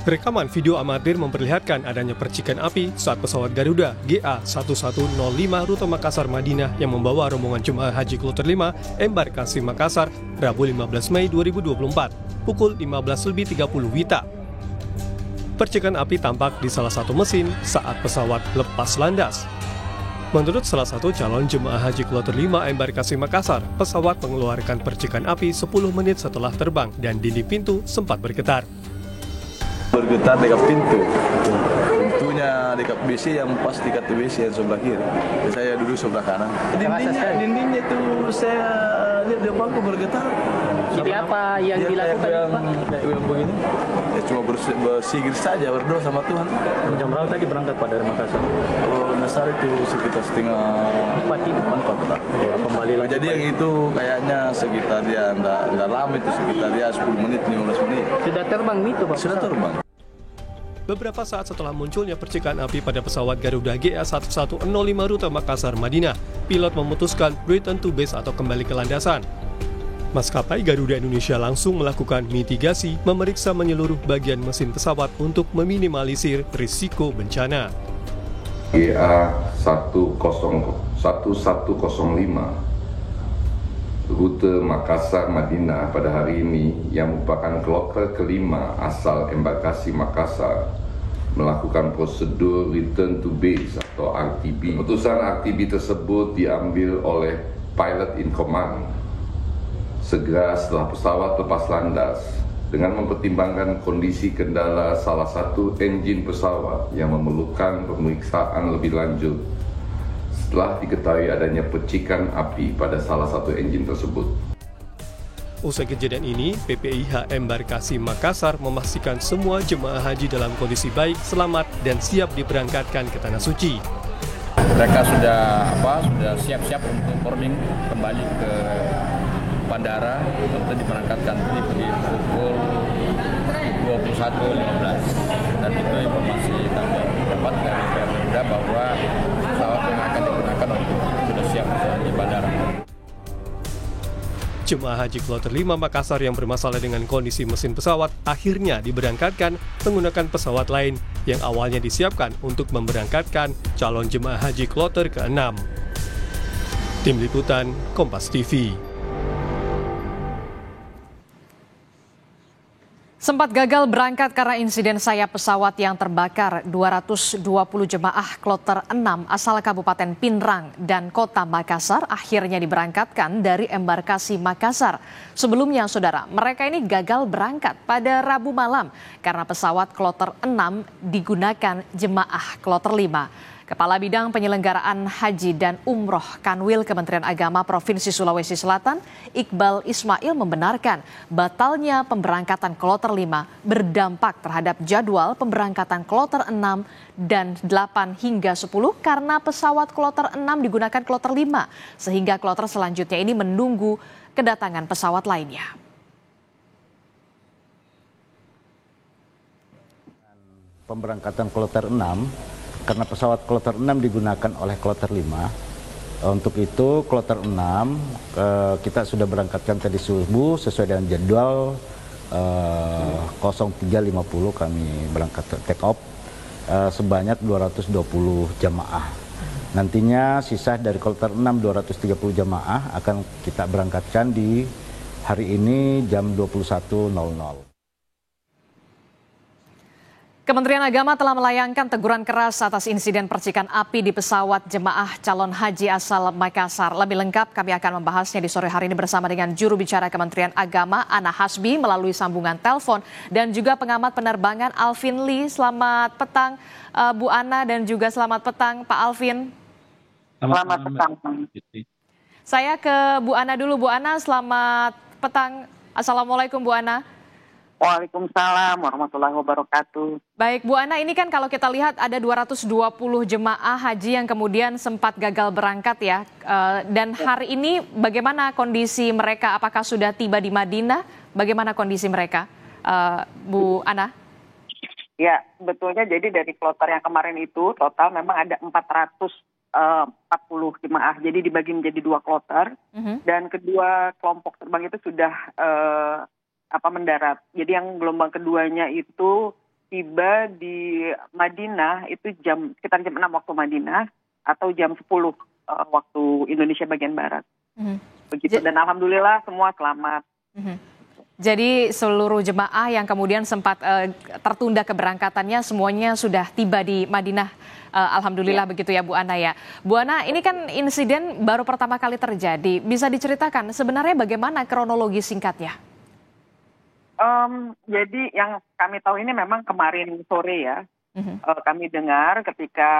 Rekaman video amatir memperlihatkan adanya percikan api saat pesawat Garuda GA1105 rute Makassar Madinah yang membawa rombongan jemaah haji kloter 5 embarkasi Makassar Rabu 15 Mei 2024 pukul 15.30 WITA. Percikan api tampak di salah satu mesin saat pesawat lepas landas. Menurut salah satu calon jemaah haji kloter 5 embarkasi Makassar, pesawat mengeluarkan percikan api 10 menit setelah terbang dan dinding pintu sempat bergetar. Bergetar dekat pintunya dekat WC yang pas dekat WC yang sebelah kiri. Saya duduk sebelah kanan. Dindingnya itu saya lihat dia bangku bergetar. Jadi apa yang dilakukan Pak? Yang begini. Ya cuma bersigir saja, berdoa sama Tuhan. Jam berapa tadi berangkat Pak dari Makassar? Kalau Nasar itu sekitar setengah 4. Kembali lagi. Jadi yang itu kayaknya sekitar dia enggak lama itu, sekitar dia 10 menit 15 menit. Sudah terbang itu Pak? Sudah terbang. Beberapa saat setelah munculnya percikan api pada pesawat Garuda GA1105 rute Makassar Madinah, pilot memutuskan return to base atau kembali ke landasan. Maskapai Garuda Indonesia langsung melakukan mitigasi, memeriksa menyeluruh bagian mesin pesawat untuk meminimalisir risiko bencana. GA1105 rute Makassar Madinah pada hari ini yang merupakan kloter kelima asal embarkasi Makassar melakukan prosedur return to base atau RTB. Keputusan RTB tersebut diambil oleh pilot in command segera setelah pesawat lepas landas dengan mempertimbangkan kondisi kendala salah satu enjin pesawat yang memerlukan pemeriksaan lebih lanjut setelah diketahui adanya percikan api pada salah satu enjin tersebut. Usai kejadian ini, PPIH Embarkasi Makassar memastikan semua jemaah haji dalam kondisi baik, selamat, dan siap diberangkatkan ke Tanah Suci. Mereka sudah siap-siap untuk boarding kembali ke bandara untuk diberangkatkan di pukul 21.15. Dan itu informasi kami dapat dari Garuda bahwa pesawat yang akan digunakan sudah siap di bandara. Jemaah haji kloter 5 Makassar yang bermasalah dengan kondisi mesin pesawat akhirnya diberangkatkan menggunakan pesawat lain yang awalnya disiapkan untuk memberangkatkan calon jemaah haji kloter ke-6. Tim Liputan Kompas TV. Sempat gagal berangkat karena insiden sayap pesawat yang terbakar, 220 jemaah kloter 6 asal Kabupaten Pinrang dan Kota Makassar akhirnya diberangkatkan dari embarkasi Makassar. Sebelumnya, saudara, mereka ini gagal berangkat pada Rabu malam karena pesawat kloter 6 digunakan jemaah kloter 5. Kepala Bidang Penyelenggaraan Haji dan Umroh Kanwil Kementerian Agama Provinsi Sulawesi Selatan, Iqbal Ismail membenarkan batalnya pemberangkatan kloter 5 berdampak terhadap jadwal pemberangkatan kloter 6 dan 8 hingga 10 karena pesawat kloter 6 digunakan kloter 5, sehingga kloter selanjutnya ini menunggu kedatangan pesawat lainnya. Pemberangkatan kloter 6 karena pesawat kloter 6 digunakan oleh kloter 5. Untuk itu kloter 6 kita sudah berangkatkan tadi subuh sesuai dengan jadwal 03.50 kami berangkat take off sebanyak 220 jamaah. Nantinya sisa dari kloter 6 230 jamaah akan kita berangkatkan di hari ini jam 21.00. Kementerian Agama telah melayangkan teguran keras atas insiden percikan api di pesawat jemaah calon haji asal Makassar. Lebih lengkap kami akan membahasnya di sore hari ini bersama dengan juru bicara Kementerian Agama Ana Hasbi melalui sambungan telepon dan juga pengamat penerbangan Alvin Lee. Selamat petang Bu Ana dan juga selamat petang Pak Alvin. Selamat petang. Saya ke Bu Ana dulu. Bu Ana, selamat petang. Assalamualaikum Bu Ana. Waalaikumsalam warahmatullahi wabarakatuh. Baik Bu Ana, ini kan kalau kita lihat ada 220 jemaah haji yang kemudian sempat gagal berangkat ya. Dan hari ini bagaimana kondisi mereka? Apakah sudah tiba di Madinah? Bagaimana kondisi mereka, Bu Ana? Ya, sebetulnya jadi dari kloter yang kemarin itu total memang ada 440 jemaah. Jadi dibagi menjadi 2 kloter. Dan kedua kelompok terbang itu sudah mendarat. Jadi yang gelombang keduanya itu tiba di Madinah itu sekitar jam 6 waktu Madinah atau jam 10 waktu Indonesia bagian barat. Begitu, dan alhamdulillah semua selamat. Jadi seluruh jemaah yang kemudian sempat tertunda keberangkatannya semuanya sudah tiba di Madinah. Alhamdulillah begitu ya Bu Ana ya. Bu Ana, ini kan insiden baru pertama kali terjadi. Bisa diceritakan sebenarnya bagaimana kronologi singkatnya? Jadi yang kami tahu ini memang kemarin sore ya. Kami dengar ketika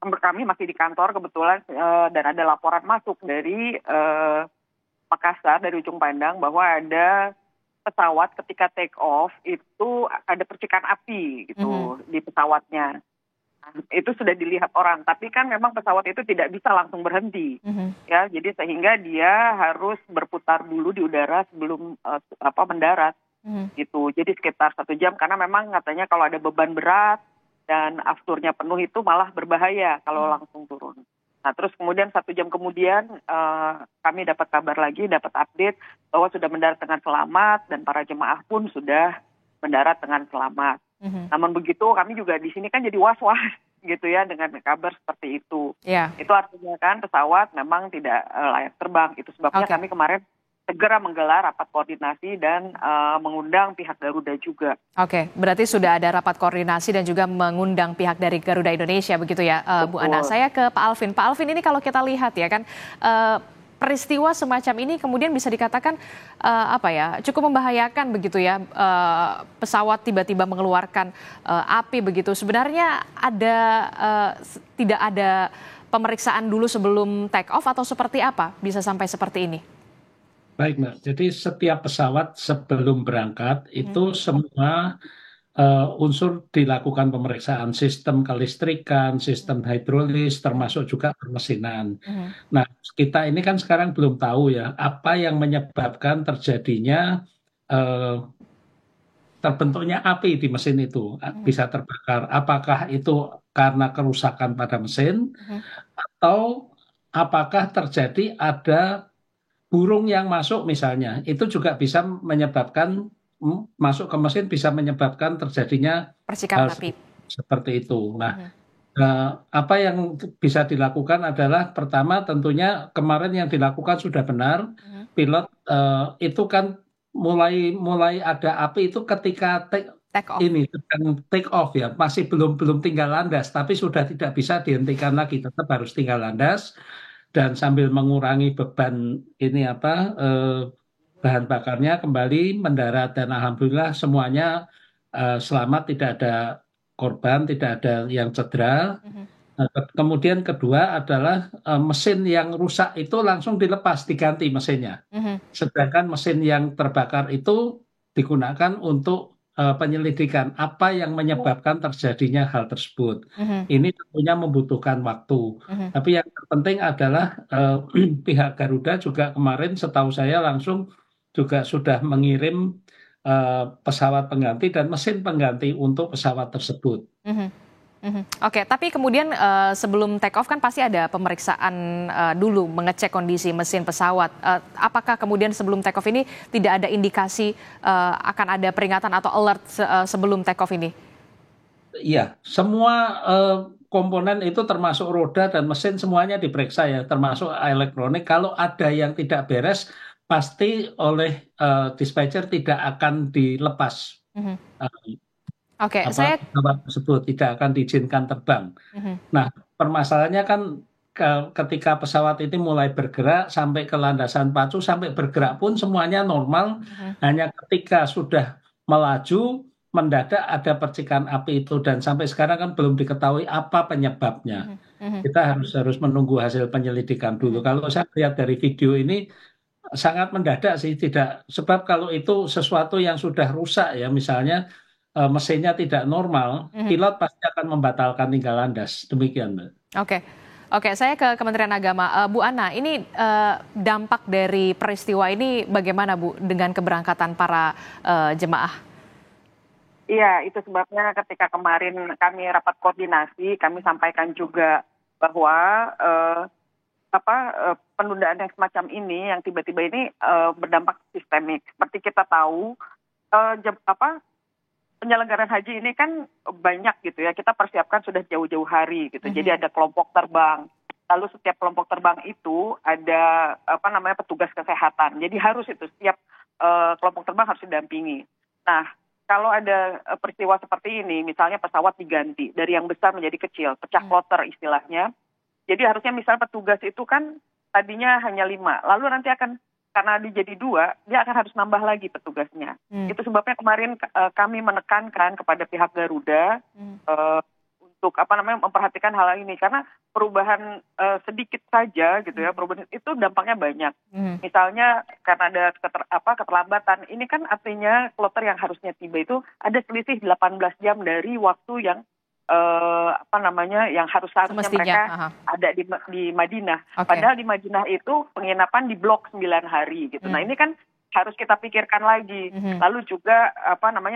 kami masih di kantor kebetulan dan ada laporan masuk dari Makassar, dari ujung pandang, bahwa ada pesawat ketika take off itu ada percikan api gitu di pesawatnya. Nah, itu sudah dilihat orang, tapi kan memang pesawat itu tidak bisa langsung berhenti, ya. Jadi sehingga dia harus berputar dulu di udara sebelum mendarat, gitu. Jadi sekitar 1 jam karena memang katanya kalau ada beban berat dan afturnya penuh itu malah berbahaya kalau langsung turun. Nah, terus kemudian 1 jam kemudian kami dapat kabar lagi, dapat update bahwa sudah mendarat dengan selamat dan para jemaah pun sudah mendarat dengan selamat. Namun begitu kami juga di sini kan jadi was-was gitu ya dengan kabar seperti itu. Itu artinya kan pesawat memang tidak layak terbang. Itu sebabnya kami kemarin segera menggelar rapat koordinasi dan mengundang pihak Garuda juga. Oke, berarti sudah ada rapat koordinasi dan juga mengundang pihak dari Garuda Indonesia begitu ya, Bu Ana. Saya ke Pak Alvin. Pak Alvin, ini kalau kita lihat ya kan peristiwa semacam ini kemudian bisa dikatakan cukup membahayakan begitu ya, pesawat tiba-tiba mengeluarkan api begitu. Sebenarnya tidak ada pemeriksaan dulu sebelum take off atau seperti apa bisa sampai seperti ini? Baik Mbak, jadi setiap pesawat sebelum berangkat itu semua unsur dilakukan pemeriksaan, sistem kelistrikan, sistem hidrolis, termasuk juga permesinan. Nah, kita ini kan sekarang belum tahu ya apa yang menyebabkan terjadinya terbentuknya api di mesin itu, bisa terbakar. Apakah itu karena kerusakan pada mesin atau apakah terjadi ada burung yang masuk misalnya, itu juga bisa menyebabkan masuk ke mesin, bisa menyebabkan terjadinya percikan api seperti itu. Nah, apa yang bisa dilakukan adalah pertama tentunya kemarin yang dilakukan sudah benar. Pilot itu kan mulai ada api itu ketika take off ya, masih belum tinggal landas, tapi sudah tidak bisa dihentikan lagi, tetap harus tinggal landas. Dan sambil mengurangi beban bahan bakarnya kembali mendarat, dan alhamdulillah semuanya selamat, tidak ada korban, tidak ada yang cedera. Kemudian kedua adalah mesin yang rusak itu langsung dilepas, diganti mesinnya. Sedangkan mesin yang terbakar itu digunakan untuk penyelidikan apa yang menyebabkan terjadinya hal tersebut. Ini tentunya membutuhkan waktu. Tapi yang terpenting adalah pihak Garuda juga kemarin setahu saya langsung juga sudah mengirim pesawat pengganti dan mesin pengganti untuk pesawat tersebut. Oke, tapi kemudian sebelum take off kan pasti ada pemeriksaan dulu, mengecek kondisi mesin pesawat. Apakah kemudian sebelum take off ini tidak ada indikasi akan ada peringatan atau alert sebelum take off ini? Iya, semua komponen itu termasuk roda dan mesin semuanya diperiksa ya, termasuk elektronik. Kalau ada yang tidak beres, pasti oleh dispatcher tidak akan dilepas. Pesawat tersebut tidak akan diizinkan terbang. Nah, permasalahannya kan ketika pesawat ini mulai bergerak sampai ke landasan pacu, sampai bergerak pun semuanya normal. Hanya ketika sudah melaju, mendadak ada percikan api itu, dan sampai sekarang kan belum diketahui apa penyebabnya. Kita harus menunggu hasil penyelidikan dulu. Kalau saya lihat dari video ini sangat mendadak sih, tidak, sebab kalau itu sesuatu yang sudah rusak ya, misalnya mesinnya tidak normal, pilot pasti akan membatalkan tinggal landas. Demikian, Mbak. Oke, saya ke Kementerian Agama. Bu Ana, ini dampak dari peristiwa ini bagaimana Bu dengan keberangkatan para jemaah? Iya, itu sebabnya ketika kemarin kami rapat koordinasi, kami sampaikan juga bahwa penundaan yang semacam ini, yang tiba-tiba ini berdampak sistemik. Seperti kita tahu, penyelenggaraan haji ini kan banyak gitu ya, kita persiapkan sudah jauh-jauh hari gitu. Jadi ada kelompok terbang. Lalu setiap kelompok terbang itu ada petugas kesehatan. Jadi harus itu setiap kelompok terbang harus didampingi. Nah, kalau ada peristiwa seperti ini, misalnya pesawat diganti dari yang besar menjadi kecil, pecah kloter istilahnya. Jadi harusnya misalnya petugas itu kan tadinya hanya 5, lalu nanti akan karena dijadi 2, dia akan harus nambah lagi petugasnya. Itu sebabnya kemarin kami menekankan kepada pihak Garuda untuk memperhatikan hal ini, karena perubahan sedikit saja gitu ya, perubahan itu dampaknya banyak. Misalnya karena ada keterlambatan, ini kan artinya kloter yang harusnya tiba itu ada selisih 18 jam dari waktu yang yang harusnya mereka ada di Madinah. Padahal di Madinah itu penginapan di blok 9 hari gitu. Nah, ini kan harus kita pikirkan lagi. Lalu juga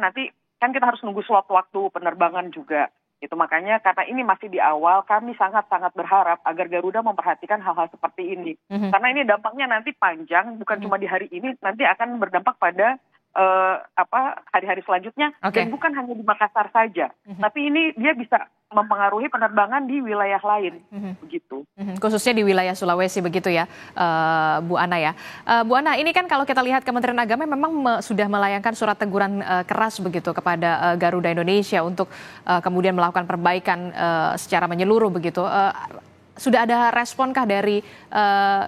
nanti kan kita harus nunggu slot waktu penerbangan juga. Itu makanya karena ini masih di awal, kami sangat-sangat berharap agar Garuda memperhatikan hal-hal seperti ini. Karena ini dampaknya nanti panjang, bukan cuma di hari ini, nanti akan berdampak pada hari-hari selanjutnya, dan bukan hanya di Makassar saja, tapi ini dia bisa mempengaruhi penerbangan di wilayah lain, begitu. Khususnya di wilayah Sulawesi begitu ya, Bu Ana ya. Bu Ana, ini kan kalau kita lihat Kementerian Agama memang sudah melayangkan surat teguran keras begitu kepada Garuda Indonesia untuk kemudian melakukan perbaikan secara menyeluruh begitu. Sudah ada responkah dari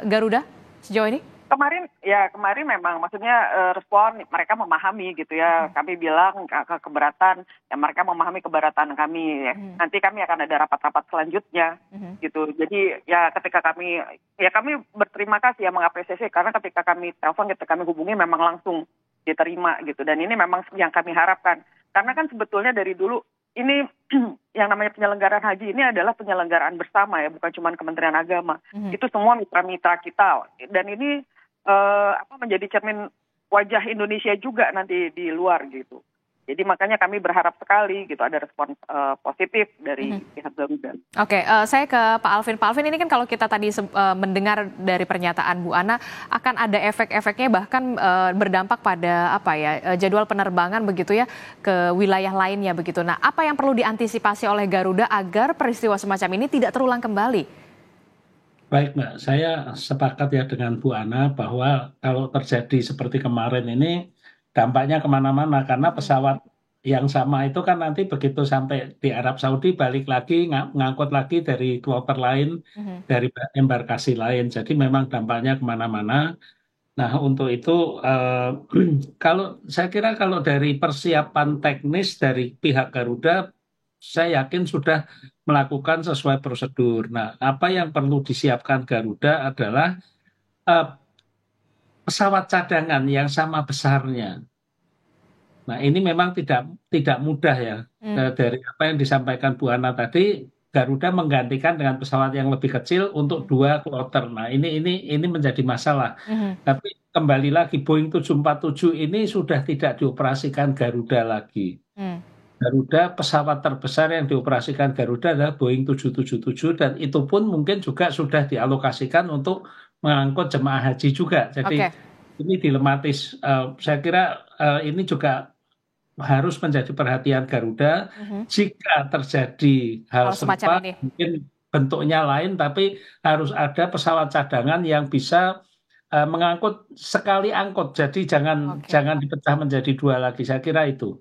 Garuda sejauh ini? Kemarin memang maksudnya respon mereka memahami gitu ya. Kami bilang keberatan, ya mereka memahami keberatan kami. Ya. Nanti kami akan ada rapat-rapat selanjutnya gitu. Jadi ya ketika kami berterima kasih ya, mengapresiasi, karena ketika kami telepon, ketika kami hubungi memang langsung diterima gitu. Dan ini memang yang kami harapkan. Karena kan sebetulnya dari dulu ini yang namanya penyelenggaraan haji ini adalah penyelenggaraan bersama ya, bukan cuma Kementerian Agama. Itu semua mitra-mitra kita. Dan ini menjadi cermin wajah Indonesia juga nanti di luar gitu. Jadi makanya kami berharap sekali gitu ada respon positif dari pihak Garuda. Oke, saya ke Pak Alvin. Pak Alvin, ini kan kalau kita tadi mendengar dari pernyataan Bu Ana, akan ada efek-efeknya bahkan berdampak pada jadwal penerbangan begitu ya ke wilayah lainnya begitu. Nah, apa yang perlu diantisipasi oleh Garuda agar peristiwa semacam ini tidak terulang kembali? Baik Mbak, saya sepakat ya dengan Bu Ana bahwa kalau terjadi seperti kemarin ini dampaknya kemana-mana, karena pesawat yang sama itu kan nanti begitu sampai di Arab Saudi balik lagi ngangkut lagi dari kloter lain, dari embarkasi lain, jadi memang dampaknya kemana-mana. Nah untuk itu saya kira kalau dari persiapan teknis dari pihak Garuda, saya yakin sudah melakukan sesuai prosedur. Nah, apa yang perlu disiapkan Garuda adalah pesawat cadangan yang sama besarnya. Nah, ini memang tidak mudah ya. Dari apa yang disampaikan Bu Ana tadi, Garuda menggantikan dengan pesawat yang lebih kecil untuk 2 kloter. Nah, ini menjadi masalah. Tapi kembali lagi, Boeing 747 ini sudah tidak dioperasikan Garuda lagi. Garuda, pesawat terbesar yang dioperasikan Garuda adalah Boeing 777, dan itu pun mungkin juga sudah dialokasikan untuk mengangkut jemaah haji juga. Jadi ini dilematis. Saya kira ini juga harus menjadi perhatian Garuda. Jika terjadi hal serupa, mungkin bentuknya lain, tapi harus ada pesawat cadangan yang bisa mengangkut sekali angkut. Jadi jangan dipecah menjadi 2 lagi. Saya kira itu.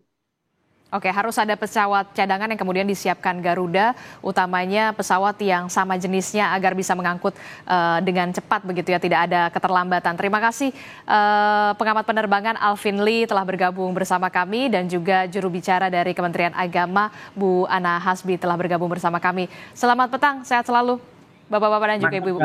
Oke, harus ada pesawat cadangan yang kemudian disiapkan Garuda, utamanya pesawat yang sama jenisnya agar bisa mengangkut dengan cepat begitu ya, tidak ada keterlambatan. Terima kasih pengamat penerbangan Alvin Lee telah bergabung bersama kami, dan juga juru bicara dari Kementerian Agama Bu Ana Hasbi telah bergabung bersama kami. Selamat petang, sehat selalu Bapak-bapak dan juga Ibu-ibu.